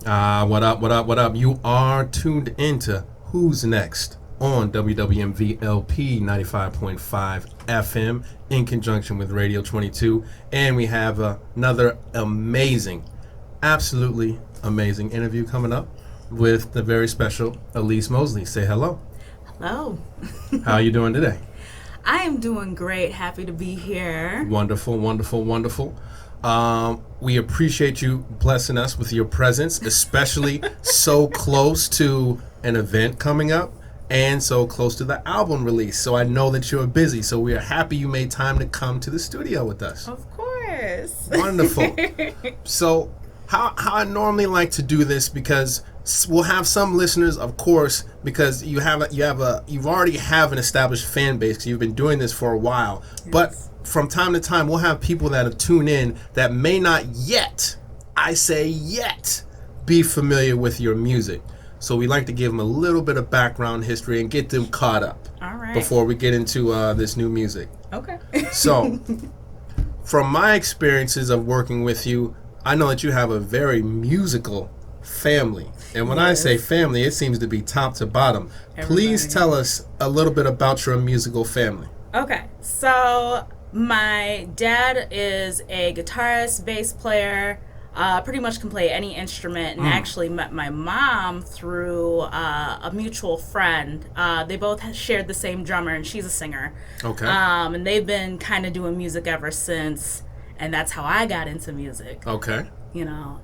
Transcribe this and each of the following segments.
What up, what up, what up? You are tuned into Who's Next on WWMV-LP 95.5 FM in conjunction with Radio 22. And we have another amazing, absolutely amazing interview coming up with the very special Elise Mosley. Say hello. Hello. How are you doing today? I am doing great. Happy to be here. Wonderful, wonderful, wonderful. We appreciate you blessing us with your presence, especially so close to an event coming up and so close to the album release. So I know that you're busy, so we are happy you made time to come to the studio with us. Of course. Wonderful. So how I normally like to do this, because we'll have some listeners, of course, because you already have an established fan base, because you've been doing this for a while. Yes. But from time to time, we'll have people that have tuned in that may not yet, I say yet, be familiar with your music. So we like to give them a little bit of background history and get them caught up. All right. Before we get into this new music. Okay. So, from my experiences of working with you, I know that you have a very musical family. And when I say family, it seems to be top to bottom. Everybody. Please tell us a little bit about your musical family. Okay. So, my dad is a guitarist, bass player, pretty much can play any instrument, and actually met my mom through a mutual friend. They both shared the same drummer, and she's a singer. Okay. And they've been kind of doing music ever since, and that's how I got into music. Okay. You know,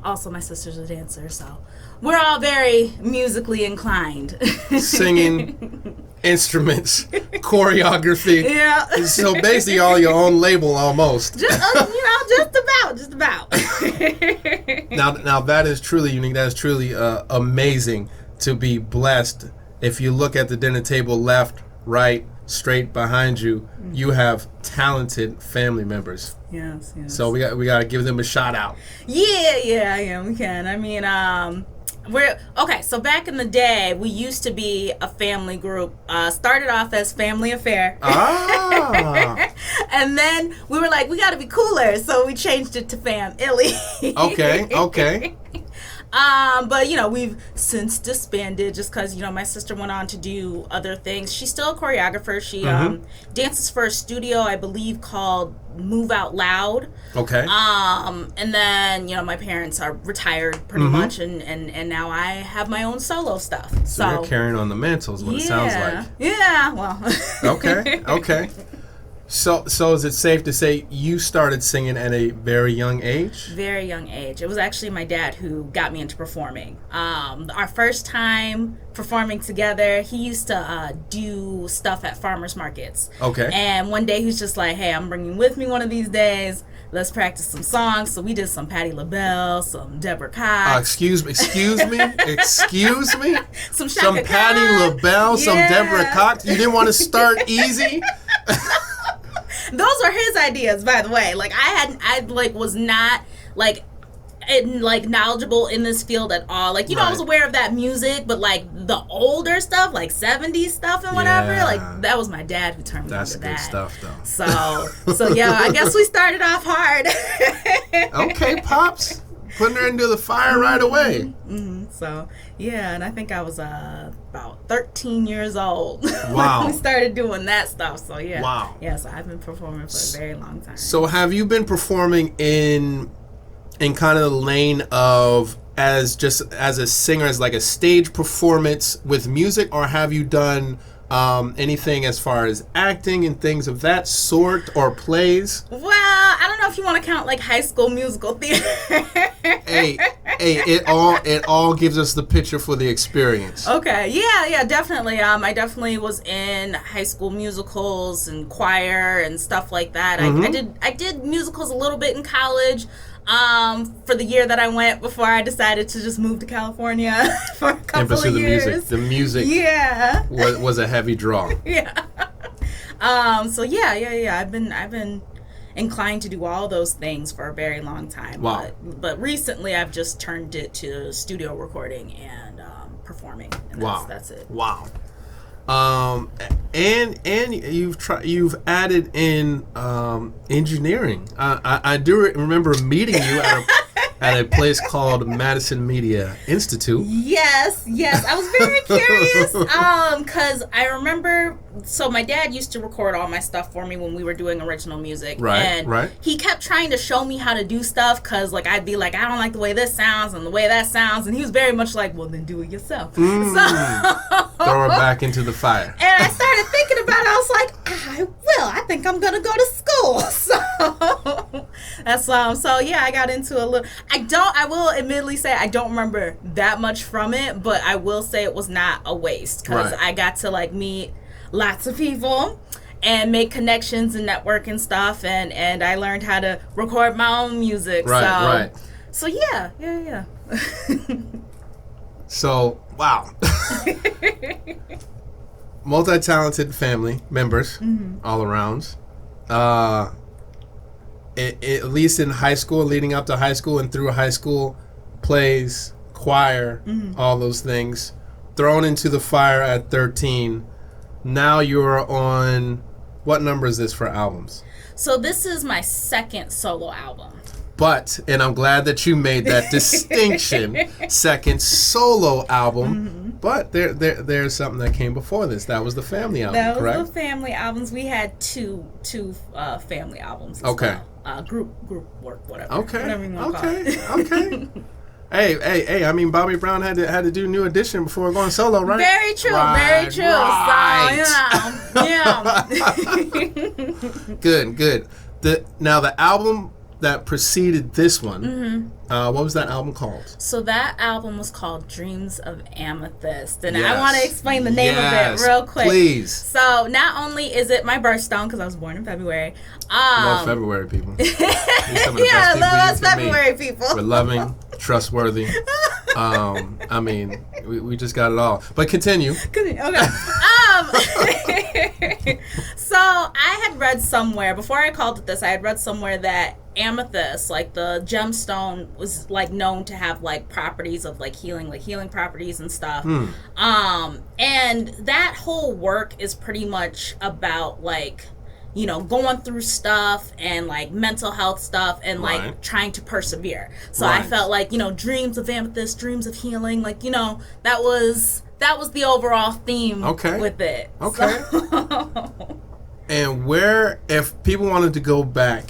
also my sister's a dancer, so we're all very musically inclined. Singing, instruments, choreography. Yeah. So basically all your own label almost. Just about. Now that is truly unique. That is truly amazing to be blessed. If you look at the dinner table, left, right, straight behind you, you have talented family members. Yes. So we got to give them a shout out. Yeah, we can. I mean, so back in the day, we used to be a family group. Started off as Family Affair. And then we were like, we got to be cooler, so we changed it to Fam Illy. Okay. But, we've since disbanded just because, my sister went on to do other things. She's still a choreographer. She dances for a studio, I believe, called Move Out Loud. Okay. And then, my parents are retired pretty much, and now I have my own solo stuff. So you're carrying on the mantle is what it sounds like. Yeah, well. Okay. So is it safe to say you started singing at a very young age? Very young age. It was actually my dad who got me into performing. Our first time performing together, he used to do stuff at farmers markets. Okay. And one day he was just like, hey, I'm bringing you with me one of these days. Let's practice some songs. So we did some Patti LaBelle, some Deborah Cox. Excuse me. Some Patti LaBelle, some Deborah Cox. You didn't want to start easy? Those are his ideas, by the way. Like I was not knowledgeable in this field at all. Like, I was aware of that music, but like the older stuff, like 70s stuff and whatever, like that was my dad who turned me on to that. That's good stuff, though. So yeah, I guess we started off hard. Okay, Pops. Putting her into the fire right away. So, yeah, and I think I was about 13 years old when we started doing that stuff. So, yeah. Wow. Yeah, so I've been performing for a very long time. So, have you been performing in kind of the lane of as a singer, as like a stage performance with music, or have you done anything as far as acting and things of that sort, or plays? Well, I don't know if you want to count like High School Musical theater. hey, it all gives us the picture for the experience. Okay, yeah, definitely. I definitely was in high school musicals and choir and stuff like that. I did musicals a little bit in college. For the year that I went before I decided to just move to California for a couple of years. The music yeah. was a heavy draw. Yeah. So yeah. I've been inclined to do all those things for a very long time. Wow. But recently I've just turned it to studio recording and performing. And that's it. Wow. And you've added in engineering. I do remember meeting you at a place called Madison Media Institute. Yes. I was very curious because I remember, so my dad used to record all my stuff for me when we were doing original music. And he kept trying to show me how to do stuff because, like, I'd be like, I don't like the way this sounds and the way that sounds. And he was very much like, well, then do it yourself. Throw her back into the fire. And I started thinking about it. I was like, I will. I think I'm going to go to school. So that's so yeah, I got into a little. I will admittedly say I don't remember that much from it, but I will say it was not a waste because I got to like meet lots of people and make connections and network and stuff, and I learned how to record my own music. So yeah. So wow. Multi-talented family members all around. At least in high school, leading up to high school and through high school, plays, choir, all those things. Thrown into the fire at 13. Now you're on, what number is this for albums? So this is my second solo album. But, and I'm glad that you made that distinction, second solo album. But there's something that came before this. That was the family album, correct? That was the family albums. We had two family albums as well. Group work, whatever. Whatever you want to call it. Hey! I mean, Bobby Brown had to do New Edition before going solo, right? Very true. Right. So yeah. Good. Now the album that preceded this one, what was that album called? So that album was called Dreams of Amethyst, and I want to explain the name of it real quick. Please. So not only is it my birthstone because I was born in February. Love February people. Love February people. We're loving, trustworthy. I mean, we just got it all. But continue. Okay. So I had read somewhere, before I called it this, I had read somewhere that amethyst, like the gemstone, was like known to have like properties of like healing properties and stuff. And that whole work is pretty much about like, you know, going through stuff and like mental health stuff and like trying to persevere. So I felt like, you know, dreams of amethyst, dreams of healing, like, you know, that was the overall theme with it. So. And where, if people wanted to go back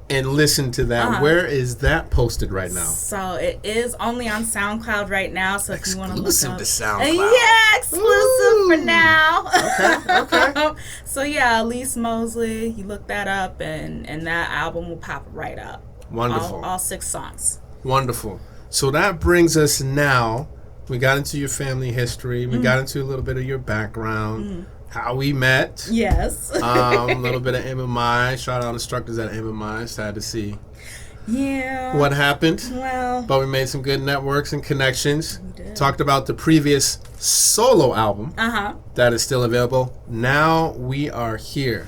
and listen to that, where is that posted right now? So it is only on SoundCloud right now. So if you want to look up, exclusive to SoundCloud. Yeah, exclusive for now. Okay. So yeah, Elise Mosley, you look that up, and that album will pop right up. Wonderful. All 6 songs. Wonderful. So that brings us now. We got into your family history. We got into a little bit of your background. How we met. Yes. A little bit of MMI. Shout out instructors at MMI. Sad to see. Yeah. What happened? Well. But we made some good networks and connections. We did. Talked about the previous solo album. That is still available. Now we are here.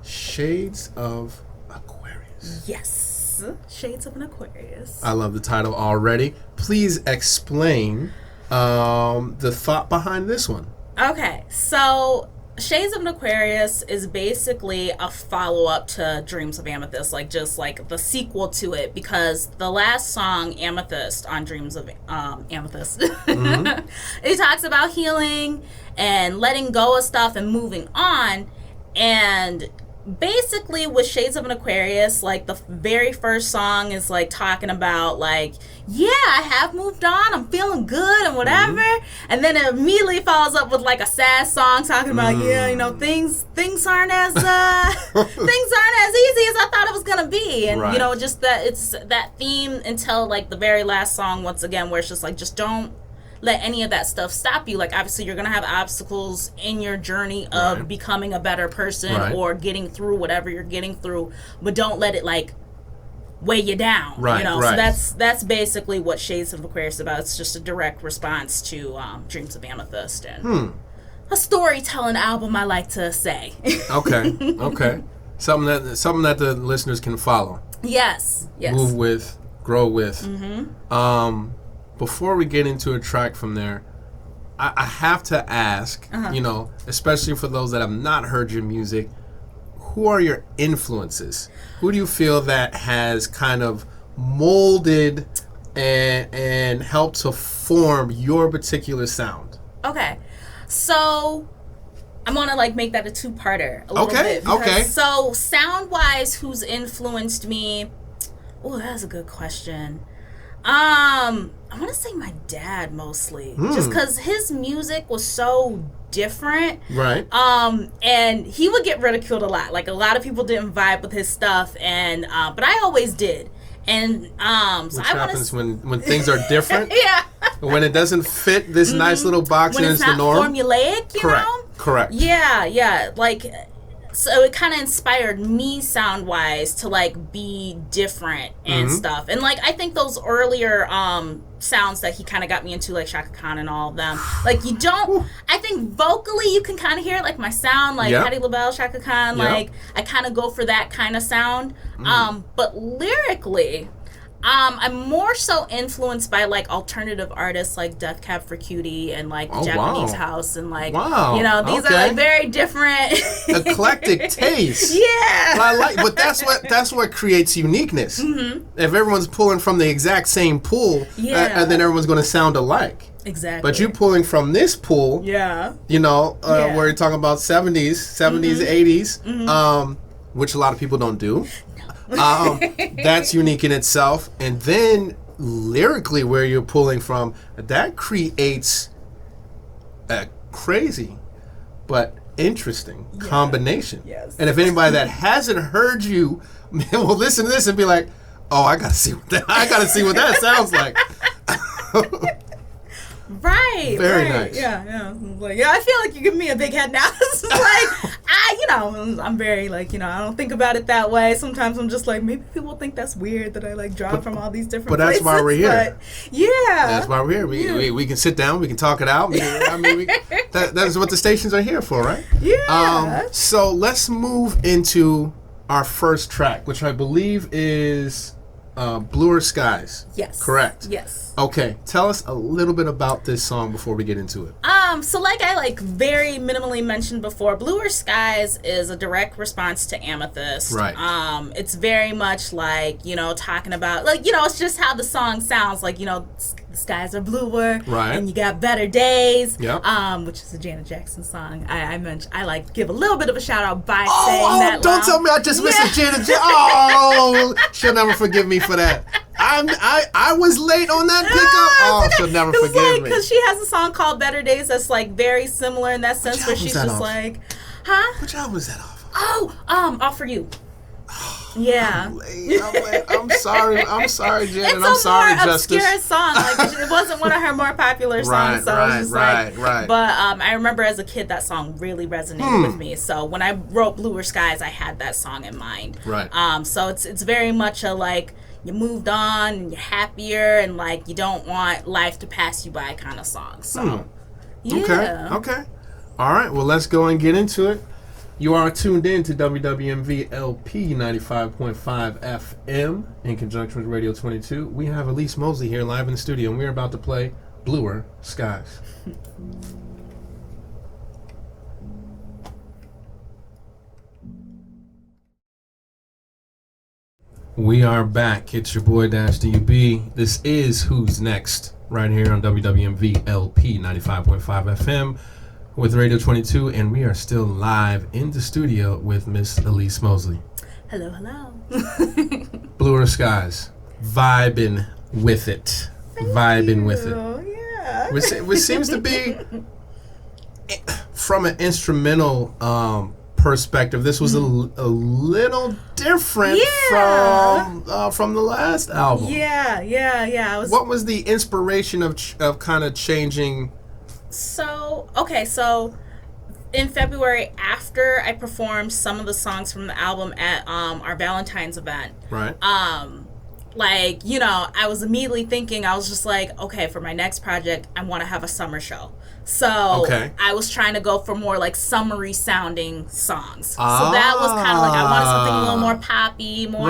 Shades of Aquarius. Yes. Shades of an Aquarius. I love the title already. Please explain the thought behind this one. Okay. So Shades of an Aquarius is basically a follow-up to Dreams of Amethyst, like just like the sequel to it, because the last song, Amethyst, on Dreams of Amethyst, it talks about healing and letting go of stuff and moving on. And basically with Shades of an Aquarius, like the very first song is like talking about like, yeah, I have moved on, I'm feeling good and whatever, and then it immediately follows up with like a sad song talking about yeah, you know, things aren't as things aren't as easy as I thought it was gonna be, and you know, just that it's that theme until like the very last song once again, where it's just like, just don't let any of that stuff stop you. Like, obviously you're gonna have obstacles in your journey of becoming a better person or getting through whatever you're getting through, but don't let it like weigh you down. You know, so that's basically what Shades of Aquarius is about. It's just a direct response to Dreams of Amethyst and a storytelling album, I like to say. Okay. Something that the listeners can follow. Yes. Move with, grow with. Before we get into a track from there, I have to ask, you know, especially for those that have not heard your music, who are your influences? Who do you feel that has kind of molded and help to form your particular sound? Okay, so I'm gonna like make that a two-parter a little bit. Okay. So sound-wise, who's influenced me? Oh, that's a good question. I want to say my dad mostly, just because his music was so different. Right. And he would get ridiculed a lot. Like a lot of people didn't vibe with his stuff, and but I always did. And so Which I happens when things are different. Yeah. When it doesn't fit this nice little box When and it's it's the not norm. formulaic, you know? Correct. Yeah. Like, so it kind of inspired me sound-wise to, like, be different and stuff. And, like, I think those earlier sounds that he kind of got me into, like Shaka Khan and all of them, like, you don't... I think vocally you can kind of hear it, like, my sound, like Patti LaBelle, Shaka Khan, like, I kind of go for that kind of sound. But lyrically... I'm more so influenced by like alternative artists like Death Cab for Cutie and like Japanese House and like you know these are like very different eclectic taste. Yeah, but that's what creates uniqueness. If everyone's pulling from the exact same pool, and then everyone's going to sound alike. Exactly. But you pulling from this pool, you know, where you're talking about 70s, 80s, which a lot of people don't do. That's unique in itself. And then lyrically where you're pulling from, that creates a crazy but interesting combination. Yes. And if anybody that hasn't heard you will listen to this and be like, oh, I gotta see what that sounds like. Right. Very nice. Yeah. Like, I feel like you give me a big head now. It's like, I'm very like, I don't think about it that way. Sometimes I'm just like, maybe people think that's weird that I like draw from all these different places. But that's why we're here. That's why we're here. We can sit down, we can talk it out. That's what the stations are here for, right? Yeah. So let's move into our first track, which I believe is Bluer Skies. Yes. Correct. Yes. Okay, tell us a little bit about this song before we get into it. So like I very minimally mentioned before, Bluer Skies is a direct response to Amethyst. Right. It's very much like, talking about, like, it's just how the song sounds, like, the skies are bluer, right, and you got better days. Yep. Which is a Janet Jackson song. I mentioned, I like give a little bit of a shout out by saying that. Don't tell me I just missed a Janet Jackson. Oh, she'll never forgive me for that. I was late on that pickup. She'll never forgive me. Because she has a song called Better Days that's like very similar in that sense, where she's just like, Which album was that off? All For You. Yeah. I'm late. I'm sorry, Jen, and I'm it's sorry, a more Justice. obscure song. Like, it wasn't one of her more popular songs, so it was just right. But I remember as a kid that song really resonated with me. So when I wrote Bluer Skies, I had that song in mind. Right. So it's very much a like, you moved on and you're happier and like you don't want life to pass you by kind of song. So yeah. Okay. All right. Well, let's go and get into it. You are tuned in to WWMV LP 95.5 FM in conjunction with Radio 22. We have Elise Mosley here live in the studio, and we're about to play Bluer Skies. We are back. It's your boy Dash DB. This is Who's Next right here on WWMV LP 95.5 FM with Radio 22, and we are still live in the studio with Miss Elise Mosley. Hello. Bluer Skies. Vibing with it. Yeah. Which seems to be, from an instrumental perspective, this was a little different from the last album. Yeah. What was the inspiration of kind of changing? So in February, after I performed some of the songs from the album at our Valentine's event, right? I was immediately thinking, I was just like, okay, for my next project, I want to have a summer show. So I was trying to go for more like summery sounding songs. So that was kind of like, I wanted something a little more poppy, more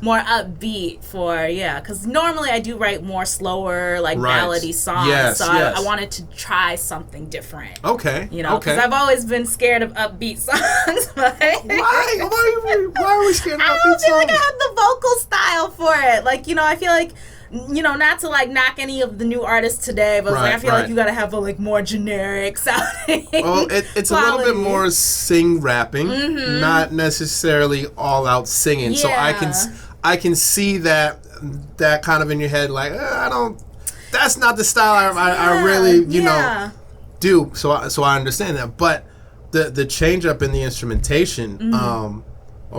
more upbeat for, because normally I do write more slower, like ballady songs. I wanted to try something different. Okay. Because I've always been scared of upbeat songs. Why are we scared of upbeat songs? I don't feel like I have the vocal style for it. Like, you know, I feel like, you know, not to like knock any of the new artists today, but like, I feel like you gotta have a like more generic sounding. Well, it's a little bit more sing rapping, not necessarily all out singing. Yeah. So I can see that kind of in your head, like that's not the style I really you know do. So I understand that, but the change up in the instrumentation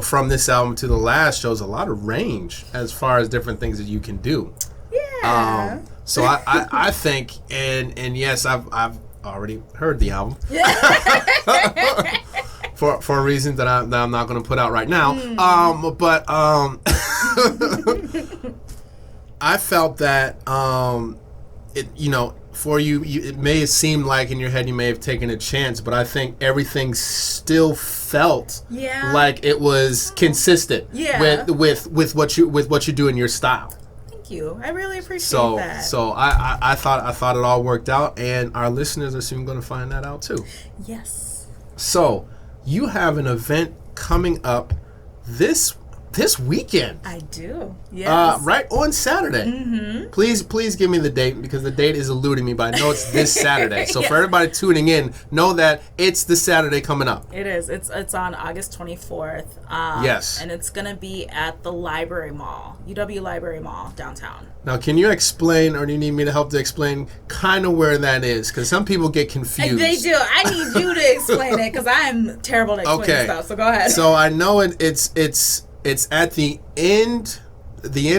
from this album to the last shows a lot of range as far as different things that you can do. Yeah. So I think and yes, I've already heard the album for a reason that I'm not going to put out right now. But I felt that it, you know, for you, it may seem like in your head you may have taken a chance, but I think everything still felt like it was consistent with what you do in your style. Thank you. I really appreciate that. So I thought it all worked out, and our listeners are soon going to find that out too. Yes. So you have an event coming up this weekend. I do. Yes. Right on Saturday. Mm-hmm. Please give me the date, because the date is eluding me, but I know it's this Saturday. So for everybody tuning in, know that it's the Saturday coming up. It is. It's on August 24th. Yes. And it's going to be at the Library Mall, UW Library Mall, downtown. Now, can you explain, or do you need me to help to explain kind of where that is? Because some people get confused. They do. I need you to explain it, because I'm terrible at explaining stuff. So go ahead. So I know it's at the end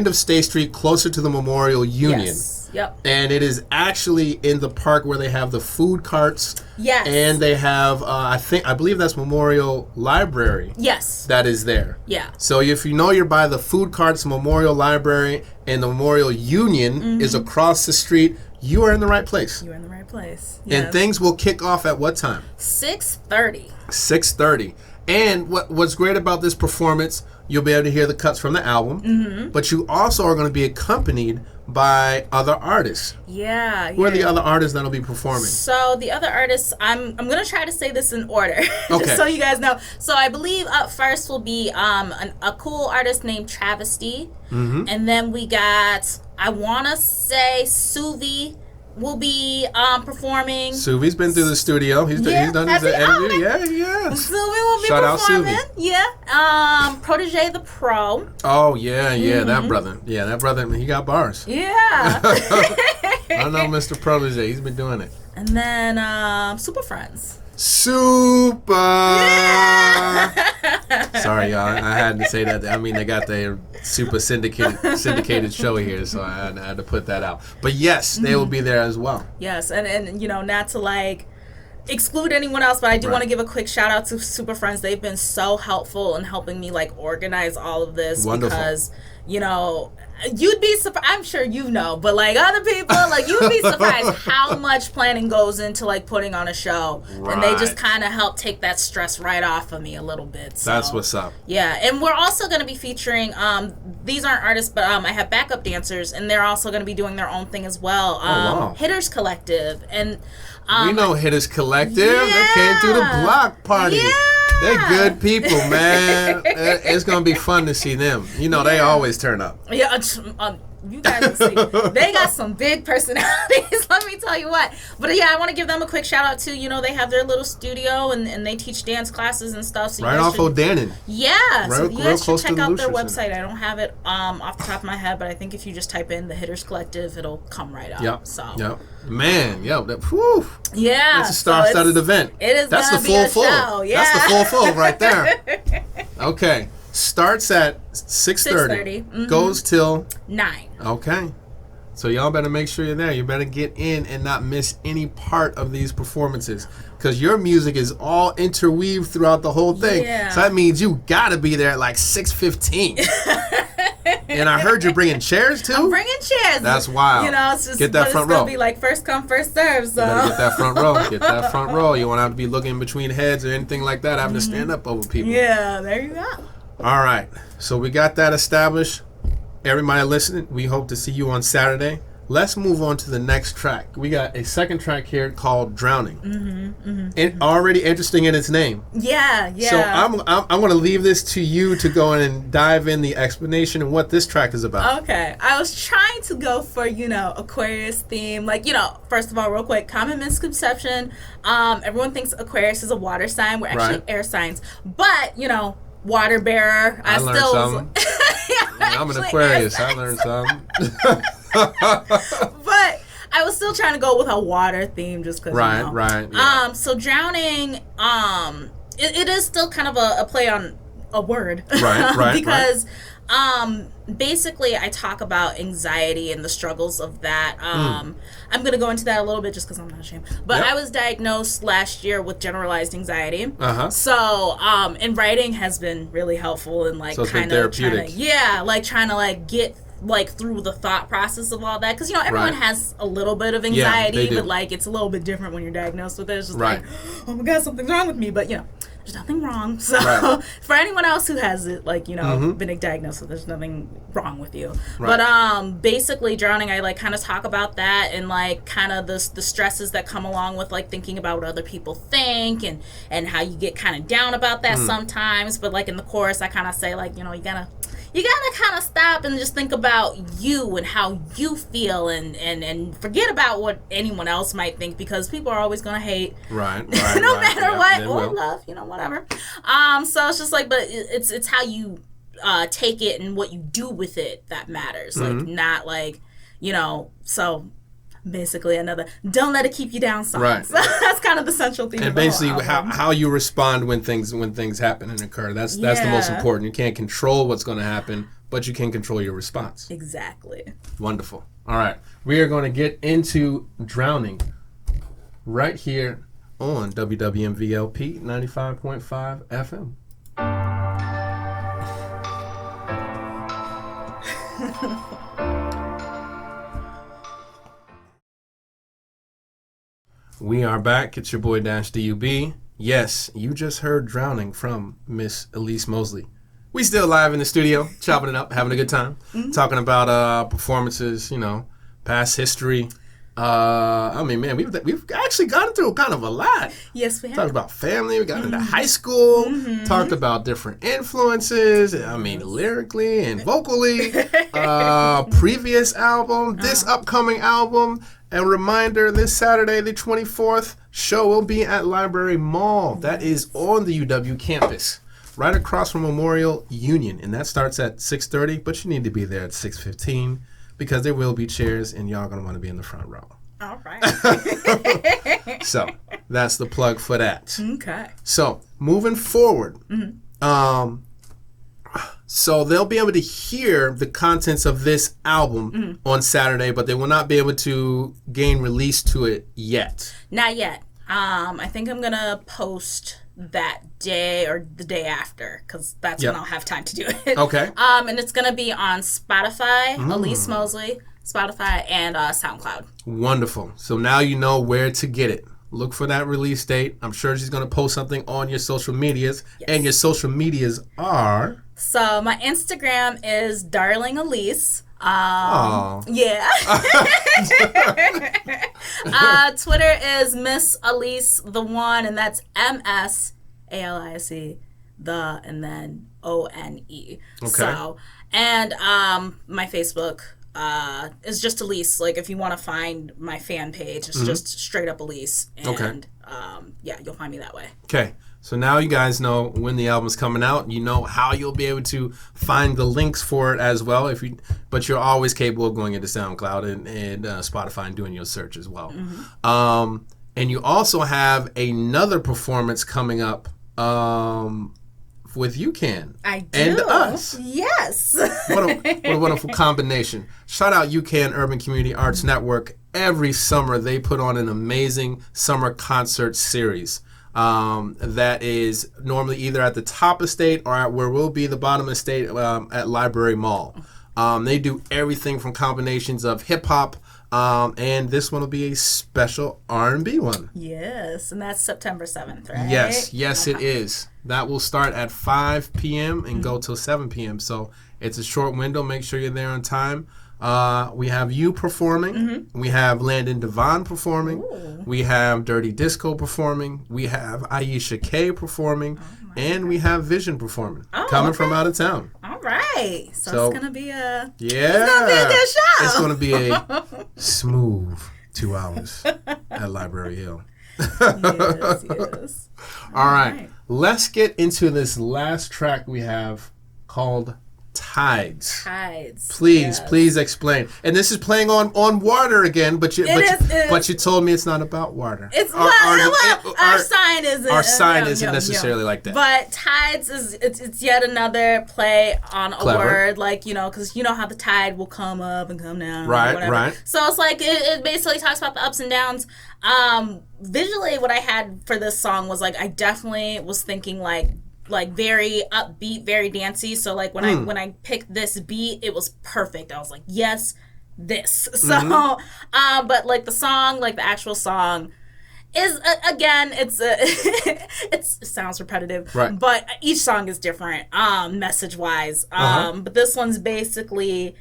of State Street, closer to the Memorial Union. Yes. Yep. And it is actually in the park where they have the food carts. Yes. And they have, I believe that's Memorial Library. Yes. That is there. Yeah. So if you know you're by the food carts, Memorial Library, and the Memorial Union is across the street, you are in the right place. You're in the right place. Yes. And things will kick off at what time? 6:30. 6:30. And what's great about this performance, you'll be able to hear the cuts from the album, but you also are going to be accompanied by other artists. Yeah. Who are the other artists that'll be performing? So the other artists, I'm going to try to say this in order, just so you guys know. So I believe up first will be a cool artist named Travesty, and then we got, I want to say, Suvi will be performing. Suvi's been through the studio. He's done his interview. Yeah. Suvi will be Shout performing. Out Suvi. Yeah. Protege the Pro. Oh, yeah, that brother. Yeah, that brother, he got bars. Yeah. I know Mr. Protege. He's been doing it. And then Super Friends. Super. Yeah. Sorry, y'all. I had to say that. I mean, they got their super syndicated show here, so I had to put that out. But yes, they will be there as well. Yes, and you know, not to like exclude anyone else, but I do want to give a quick shout out to Super Friends. They've been so helpful in helping me like organize all of this. Wonderful. Because, you know, you'd be surprised. I'm sure you know, but like other people, like you'd be surprised how much planning goes into like putting on a show, and they just kind of help take that stress right off of me a little bit. So, that's what's up. Yeah, and we're also going to be featuring. These aren't artists, but I have backup dancers, and they're also going to be doing their own thing as well. Hitters Collective, and we know Hitters Collective. They came through the block party. Yeah. They're good people, man. It's going to be fun to see them. You know, they always turn up. Yeah, you guys will see. They got some big personalities, let me tell you what. But yeah, I want to give them a quick shout out too. You know, they have their little studio and they teach dance classes and stuff. So right off O'Dannon. Yeah, so you guys should check out their website. Center. I don't have it off the top of my head, but I think if you just type in the Hitters Collective, it'll come right up. Yep. Man, whew. Yeah. It's a star-studded event. It is. That's the full. Yeah. That's the full right there. Okay. Starts at 6:30. Goes till 9. Okay. So y'all better make sure you're there. You better get in and not miss any part of these performances, because your music is all interweaved throughout the whole thing. Yeah. So that means you gotta be there at like 6:15. And I heard you're bringing chairs too. I'm bringing chairs. That's wild. You know, it's just get that front row. It's gonna be like first come, first serve. So you better get that front row. Get that front row. You won't have to be looking in between heads or anything like that, having to stand up over people. Yeah, there you go. All right. So we got that established. Everybody listening, we hope to see you on Saturday. let's move on to the next track. We got a second track here called Drowning. And already interesting in its name. Yeah. So I'm going to leave this to you to go in and dive in the explanation and what this track is about. Okay. I was trying to go for, Aquarius theme. Like, first of all, real quick, common misconception. Everyone thinks Aquarius is a water sign. We're actually air signs. But, water bearer. I learned something. I'm an Aquarius. I learned something. But I was still trying to go with a water theme just because. Right. Yeah. So Drowning, it is still kind of a play on a word. Right. Because basically I talk about anxiety and the struggles of that. I'm going to go into that a little bit just because I'm not ashamed. But I was diagnosed last year with generalized anxiety. So, and writing has been really helpful in like kind of trying to get through the thought process of all that, because everyone has a little bit of anxiety, but like it's a little bit different when you're diagnosed with it. It's just like, oh my god, something's wrong with me, but there's nothing wrong. So for anyone else who has it, like been diagnosed with, there's nothing wrong with you. But basically Drowning, I like kind of talk about that and like kind of the stresses that come along with like thinking about what other people think and how you get kind of down about that sometimes. But like in the chorus I kind of say like, you gotta kind of stop and just think about you and how you feel and forget about what anyone else might think, because people are always gonna hate. Right. No matter what, or love, whatever. So it's just like, but it's how you take it and what you do with it that matters. Like not like, so basically another don't let it keep you down song. Right. So that's kind of the central theme. And basically how you respond when things happen and occur. That's the most important. You can't control what's going to happen, but you can control your response. Exactly. Wonderful. All right. We are going to get into Drowning right here on WWMVLP 95.5 FM. We are back. It's your boy Dash DUB. Yes, you just heard Drowning from Miss Elise Mosley. We still live in the studio, chopping it up, having a good time, talking about performances, past history. Man, we've actually gone through kind of a lot. Yes, we have. Talked about family. We got into high school. Talked about different influences. Lyrically and vocally. Previous album, this upcoming album. A reminder, this Saturday, the 24th, show will be at Library Mall. That is on the UW campus, right across from Memorial Union. And that starts at 6:30, but you need to be there at 6:15 because there will be chairs and y'all going to want to be in the front row. All right. So that's the plug for that. Okay. So moving forward, so they'll be able to hear the contents of this album on Saturday, but they will not be able to gain release to it yet. Not yet. I think I'm going to post that day or the day after, because that's when I'll have time to do it. Okay. And it's going to be on Spotify, Elise Mosley, Spotify, and SoundCloud. Wonderful. So now you know where to get it. Look for that release date. I'm sure she's going to post something on your social medias. Yes. And your social medias are... So my Instagram is Darling Elise. Yeah. Twitter is Miss Elise the One, and that's MSALISE and then ONE. Okay. So, and my Facebook is just Elise. Like if you want to find my fan page, it's just straight up Elise, and you'll find me that way. Okay. So now you guys know when the album's coming out. You know how you'll be able to find the links for it as well. But you're always capable of going into SoundCloud and Spotify and doing your search as well. And you also have another performance coming up with UCAN. I do. And us. Yes. What a wonderful combination. Shout out UCAN Urban Community Arts Network. Every summer they put on an amazing summer concert series. That is normally either at the top of state or at where we'll be the bottom of state at Library Mall. They do everything from combinations of hip-hop, and this one will be a special R&B one. Yes, and that's September 7th, right? Yes, it is. That will start at 5 p.m. and go till 7 p.m., so it's a short window. Make sure you're there on time. We have you performing. Mm-hmm. We have Landon Devon performing. Ooh. We have Dirty Disco performing. We have Aisha K performing. And we have Vision performing. Coming from out of town. All right. So it's going to be a... Yeah. It's going to be a good show. It's going to be a smooth 2 hours at Library Hill. Yes. All right. Let's get into this last track we have called Tides. Please explain. And this is playing on water again, but you told me it's not about water. It's our sign isn't necessarily like that. But Tides it's yet another play on a word, like, because you know how the tide will come up and come down. Right. So it's like it basically talks about the ups and downs. Visually, what I had for this song was like I definitely was thinking like very upbeat, very dancey. So like when I picked this beat, it was perfect. I was like, yes, this. So, but like the song, like the actual song, is again, it sounds repetitive, right? But each song is different, message wise. But this one's basically,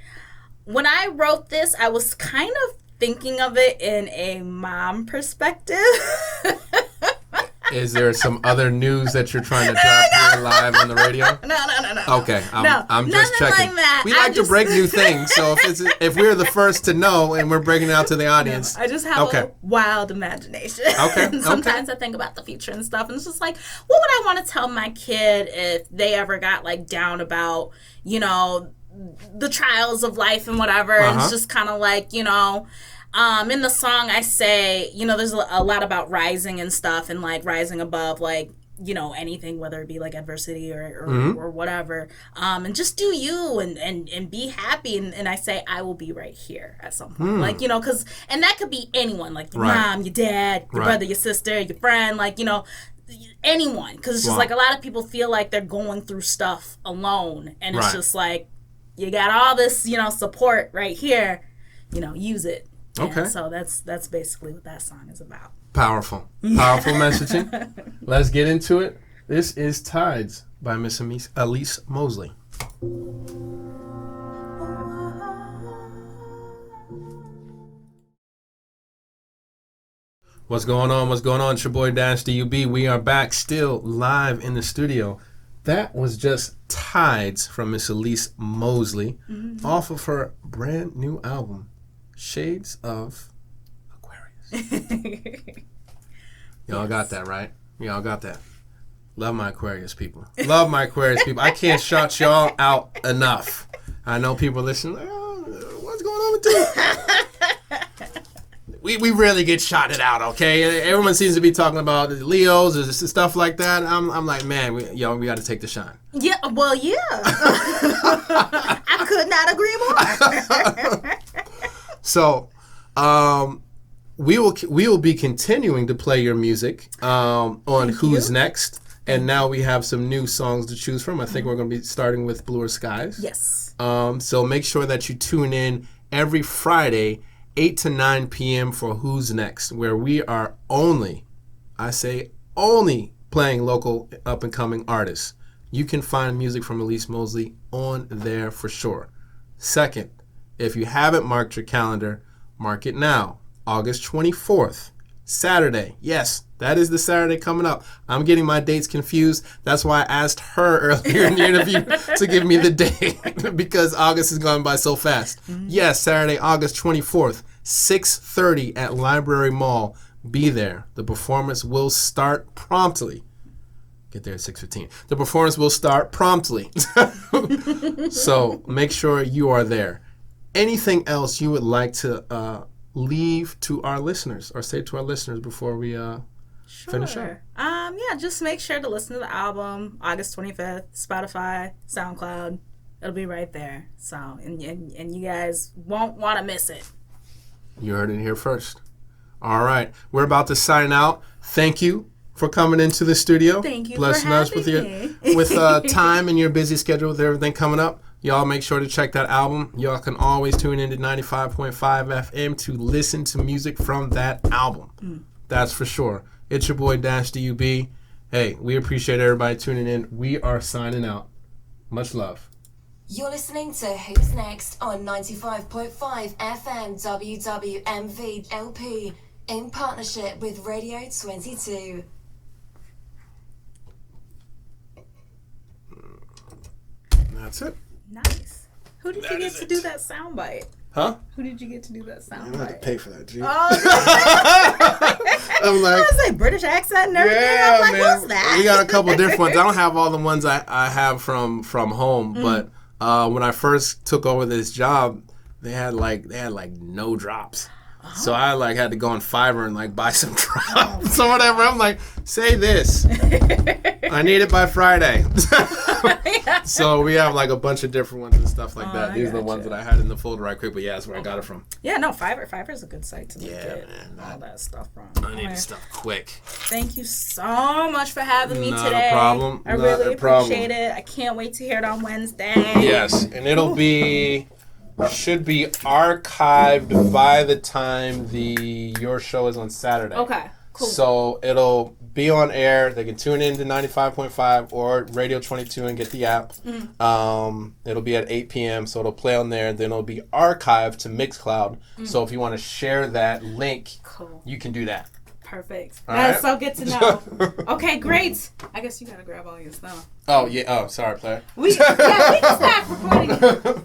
when I wrote this, I was kind of thinking of it in a mom perspective. Is there some other news that you're trying to drop here live on the radio? No. Okay, I'm just checking. Like that. We like to break new things, so if we're the first to know and we're breaking it out to the audience. No, I just have a wild imagination. Okay. And sometimes I think about the future and stuff, and it's just like, what would I want to tell my kid if they ever got like down about, the trials of life and whatever, and it's just kind of like, in the song, I say, there's a lot about rising and stuff and, like, rising above, like, anything, whether it be, like, adversity or whatever. And just do you and be happy. And I say, I will be right here at some point. Like, because, and that could be anyone, like your mom, your dad, your brother, your sister, your friend, like, anyone. Because it's just, like, a lot of people feel like they're going through stuff alone. And it's just, like, you got all this, support right here, use it. Okay. And so that's basically what that song is about. Powerful messaging. Let's get into it. This is Tides by Miss Elise Mosley. What's going on? It's your boy Dash DUB. We are back still live in the studio. That was just Tides from Miss Elise Mosley off of her brand new album, Shades of Aquarius. Y'all got that, right? Y'all got that. Love my Aquarius people. I can't shout y'all out enough. I know people listening like, what's going on with you? We really get shouted out, okay? Everyone seems to be talking about Leos or stuff like that. I'm like, man, we got to take the shine. Yeah, well, yeah. I could not agree more. So, we will be continuing to play your music on Who's Next, and now we have some new songs to choose from. I think we're going to be starting with Bluer Skies. Yes. So make sure that you tune in every Friday, 8 to 9 p.m. for Who's Next, where we are only playing local up-and-coming artists. You can find music from Elise Mosley on there for sure. Second, if you haven't marked your calendar, mark it now. August 24th, Saturday. Yes, that is the Saturday coming up. I'm getting my dates confused. That's why I asked her earlier in the interview to give me the date because August is going by so fast. Yes, Saturday, August 24th, 6:30 at Library Mall. Be there. The performance will start promptly. Get there at 6:15. The performance will start promptly. So make sure you are there. Anything else you would like to leave to our listeners or say to our listeners before we finish up? Yeah, just make sure to listen to the album August 25th, Spotify, SoundCloud. It'll be right there. So, and you guys won't want to miss it. You heard it here first. All right. We're about to sign out. Thank you for coming into the studio. Thank you blessing for us having me. with time and your busy schedule with everything coming up. Y'all make sure to check that album. Y'all can always tune in to 95.5 FM to listen to music from that album. That's for sure. It's your boy Dash DUB. Hey, we appreciate everybody tuning in. We are signing out. Much love. You're listening to Who's Next on 95.5 FM WWMV LP in partnership with Radio22. That's it. Nice. Who did you get to do that soundbite? Huh? Who did you get to do that soundbite? You don't have to pay for that, G. Oh, I'm like, I was like British accent and everything. yeah, I'm like, man. what's that? We got a couple different ones. I don't have all the ones I have from home, but when I first took over this job, they had like no drops. So I like had to go on Fiverr and like buy some drops or whatever. I'm like, say this. I need it by Friday. So we have like a bunch of different ones and stuff like that. These are the ones that I had in the folder right quick, but yeah, that's where I got it from. Yeah, no, Fiverr's a good site to get man, all that stuff from. I need the stuff quick. Thank you so much for having me Not today. a problem. I really appreciate it. I can't wait to hear it on Wednesday. Yes, and should be archived by the time your show is on Saturday. Okay, cool. So it'll be on air. They can tune in to 95.5 or Radio 22 and get the app. It'll be at 8 p.m. So it'll play on there. Then it'll be archived to Mixcloud. So if you want to share that link, you can do that. Perfect. All That's right. so good to know. Okay, great. I guess you gotta grab all your stuff. Oh, yeah. Oh, sorry, player. We can stop recording.